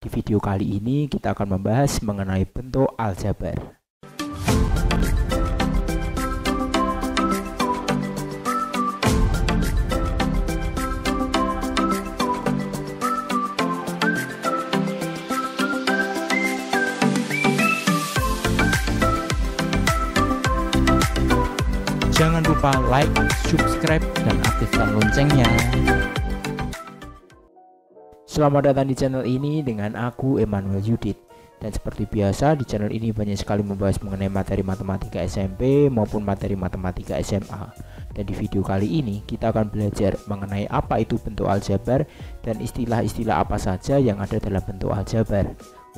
Di video kali ini kita akan membahas mengenai bentuk aljabar. Jangan lupa like, subscribe, dan aktifkan loncengnya. Selamat datang di channel ini dengan aku Emmanuel Yudit. Dan seperti biasa di channel ini banyak sekali membahas mengenai materi matematika SMP maupun materi matematika SMA. Dan di video kali ini kita akan belajar mengenai apa itu bentuk aljabar dan istilah-istilah apa saja yang ada dalam bentuk aljabar.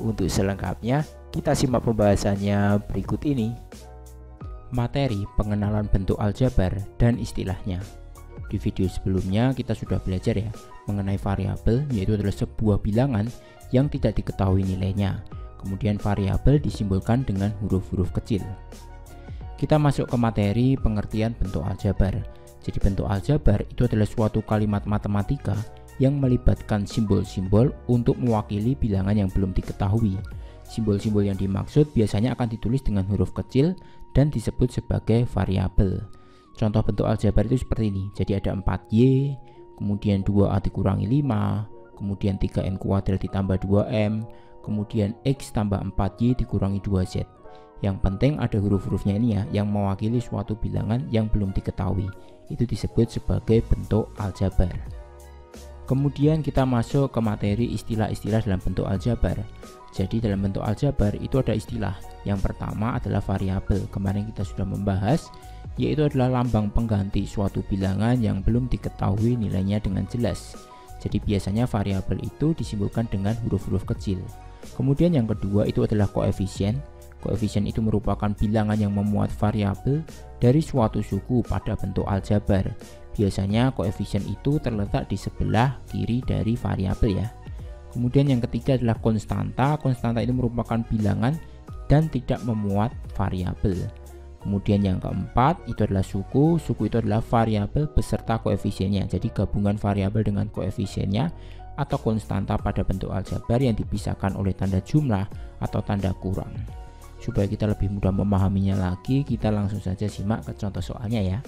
Untuk selengkapnya kita simak pembahasannya berikut ini. Materi pengenalan bentuk aljabar dan istilahnya. Di video sebelumnya kita sudah belajar ya mengenai variabel, yaitu adalah sebuah bilangan yang tidak diketahui nilainya. Kemudian variabel disimbolkan dengan huruf-huruf kecil. Kita masuk ke materi pengertian bentuk aljabar. Jadi bentuk aljabar itu adalah suatu kalimat matematika yang melibatkan simbol-simbol untuk mewakili bilangan yang belum diketahui. Simbol-simbol yang dimaksud biasanya akan ditulis dengan huruf kecil dan disebut sebagai variabel. Contoh bentuk aljabar itu seperti ini. Jadi ada 4Y, kemudian 2A dikurangi 5, kemudian 3N kuadrat ditambah 2M, kemudian X tambah 4Y dikurangi 2Z. Yang penting ada huruf-hurufnya ini ya, yang mewakili suatu bilangan yang belum diketahui. Itu disebut sebagai bentuk aljabar. Kemudian kita masuk ke materi istilah-istilah dalam bentuk aljabar. Jadi dalam bentuk aljabar itu ada istilah. Yang pertama adalah variabel. Kemarin kita sudah membahas, yaitu adalah lambang pengganti suatu bilangan yang belum diketahui nilainya dengan jelas. Jadi biasanya variabel itu disimbolkan dengan huruf-huruf kecil. Kemudian yang kedua itu adalah koefisien. Koefisien itu merupakan bilangan yang memuat variabel dari suatu suku pada bentuk aljabar. Biasanya koefisien itu terletak di sebelah kiri dari variabel ya. Kemudian yang ketiga adalah konstanta. Konstanta itu merupakan bilangan dan tidak memuat variabel. Kemudian yang keempat itu adalah suku. Suku itu adalah variabel beserta koefisiennya. Jadi gabungan variabel dengan koefisiennya atau konstanta pada bentuk aljabar yang dipisahkan oleh tanda jumlah atau tanda kurang. Supaya kita lebih mudah memahaminya lagi, kita langsung saja simak ke contoh soalnya ya.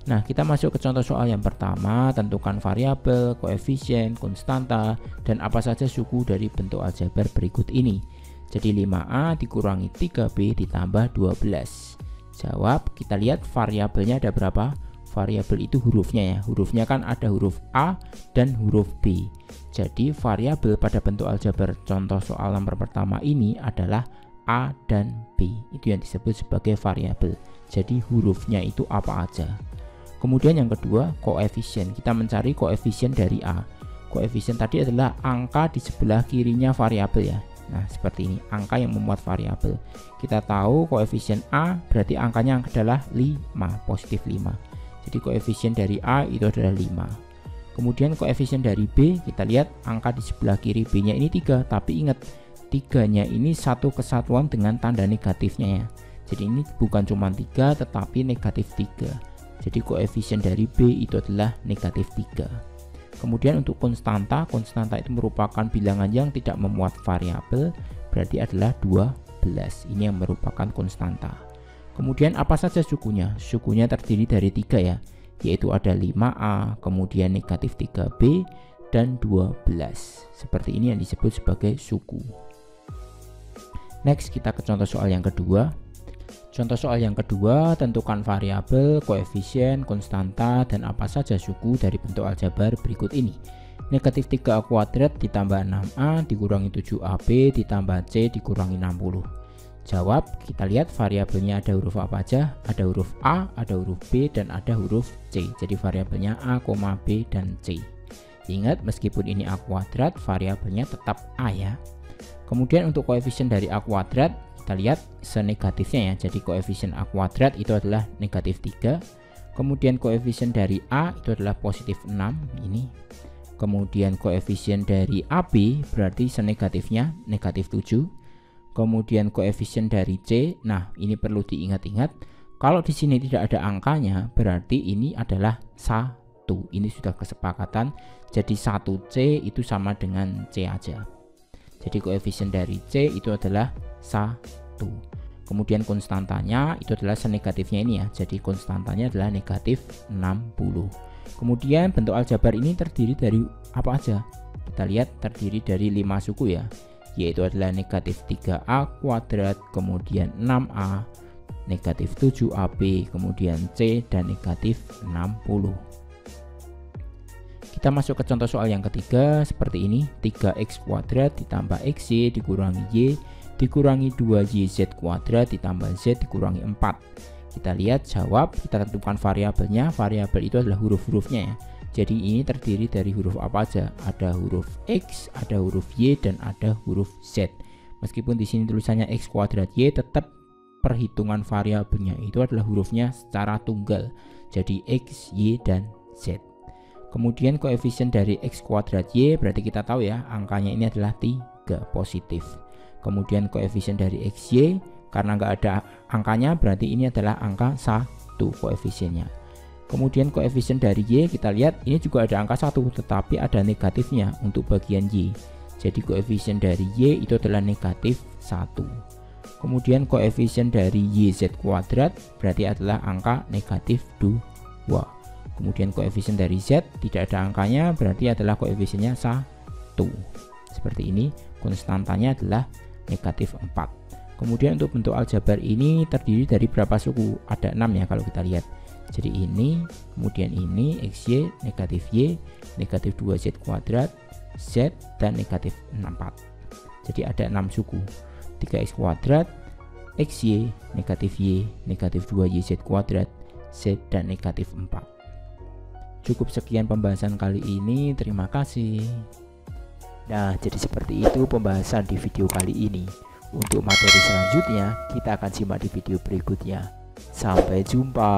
Nah, kita masuk ke contoh soal yang pertama. Tentukan variabel, koefisien, konstanta, dan apa saja suku dari bentuk aljabar berikut ini. Jadi 5A dikurangi 3B ditambah 12. Jawab, kita lihat variabelnya ada berapa? Variabel itu hurufnya ya. Hurufnya kan ada huruf A dan huruf B. Jadi variabel pada bentuk aljabar contoh soal nomor pertama ini adalah A dan B. Itu yang disebut sebagai variabel. Jadi hurufnya itu apa aja. Kemudian yang kedua, koefisien. Kita mencari koefisien dari A. Koefisien tadi adalah angka di sebelah kirinya variabel ya. Nah, seperti ini, angka yang memuat variabel. Kita tahu koefisien A berarti angkanya adalah 5, positif 5. Jadi koefisien dari A itu adalah 5. Kemudian koefisien dari B, kita lihat angka di sebelah kiri B-nya ini 3, tapi ingat 3-nya ini satu kesatuan dengan tanda negatifnya ya. Jadi ini bukan cuma 3 tetapi negatif 3. Jadi koefisien dari B itu adalah negatif 3. Kemudian untuk konstanta, konstanta itu merupakan bilangan yang tidak memuat variabel, berarti adalah 12. Ini yang merupakan konstanta. Kemudian apa saja sukunya? Sukunya terdiri dari 3 ya, yaitu ada 5A, kemudian negatif 3B, dan 12. Seperti ini yang disebut sebagai suku. Next, kita ke contoh soal yang kedua. Contoh soal yang kedua, tentukan variabel, koefisien, konstanta, dan apa saja suku dari bentuk aljabar berikut ini. Negatif 3A kuadrat ditambah 6A dikurangi 7AB ditambah C dikurangi 60. Jawab, kita lihat variabelnya ada huruf apa aja? Ada huruf A, ada huruf B, dan ada huruf C. Jadi variabelnya A, B, dan C. Ingat, meskipun ini A kuadrat, variabelnya tetap A ya. Kemudian untuk koefisien dari A kuadrat, kita lihat senegatifnya ya. Jadi koefisien A kuadrat itu adalah negatif 3. Kemudian koefisien dari A itu adalah positif 6 ini. Kemudian koefisien dari AB berarti senegatifnya negatif 7. Kemudian koefisien dari C, nah ini perlu diingat-ingat. Kalau di sini tidak ada angkanya, berarti ini adalah 1. Ini sudah kesepakatan. Jadi 1C itu sama dengan C aja. Jadi koefisien dari C itu adalah 1. Kemudian konstantanya itu adalah senegatifnya ini ya. Jadi konstantanya adalah negatif 60. Kemudian bentuk aljabar ini terdiri dari apa aja? Kita lihat terdiri dari 5 suku ya, yaitu adalah negatif 3A kuadrat, kemudian 6A, negatif 7AB, kemudian C, dan negatif 60. Kita masuk ke contoh soal yang ketiga seperti ini. 3x kuadrat ditambah xy dikurangi y dikurangi 2yz kuadrat ditambah z dikurangi 4. Kita lihat jawab, kita tentukan variabelnya. Variabel itu adalah huruf-hurufnya ya. Jadi ini terdiri dari huruf apa aja? Ada huruf x, ada huruf y, dan ada huruf z. Meskipun di sini tulisannya x kuadrat y, tetap perhitungan variabelnya itu adalah hurufnya secara tunggal. Jadi x, y, dan z. Kemudian koefisien dari x kuadrat y berarti kita tahu ya, angkanya ini adalah 3 positif. Kemudian koefisien dari xy karena nggak ada angkanya berarti ini adalah angka 1 koefisiennya. Kemudian koefisien dari y kita lihat ini juga ada angka 1 tetapi ada negatifnya untuk bagian y. Jadi koefisien dari y itu adalah negatif 1. Kemudian koefisien dari yz kuadrat berarti adalah angka negatif 2. Kemudian koefisien dari z tidak ada angkanya berarti adalah koefisiennya 1. Seperti ini, konstantanya adalah negatif 4. Kemudian untuk bentuk aljabar ini terdiri dari berapa suku? Ada 6 ya kalau kita lihat. Jadi ini, kemudian ini xy, negatif y, negatif 2z kuadrat, z, dan negatif 4. Jadi ada 6 suku. 3x kuadrat, xy, negatif y, negatif 2yz kuadrat, z, dan negatif 4. Cukup sekian pembahasan kali ini, terima kasih. Nah, jadi seperti itu pembahasan di video kali ini. Untuk materi selanjutnya, kita akan simak di video berikutnya. Sampai jumpa.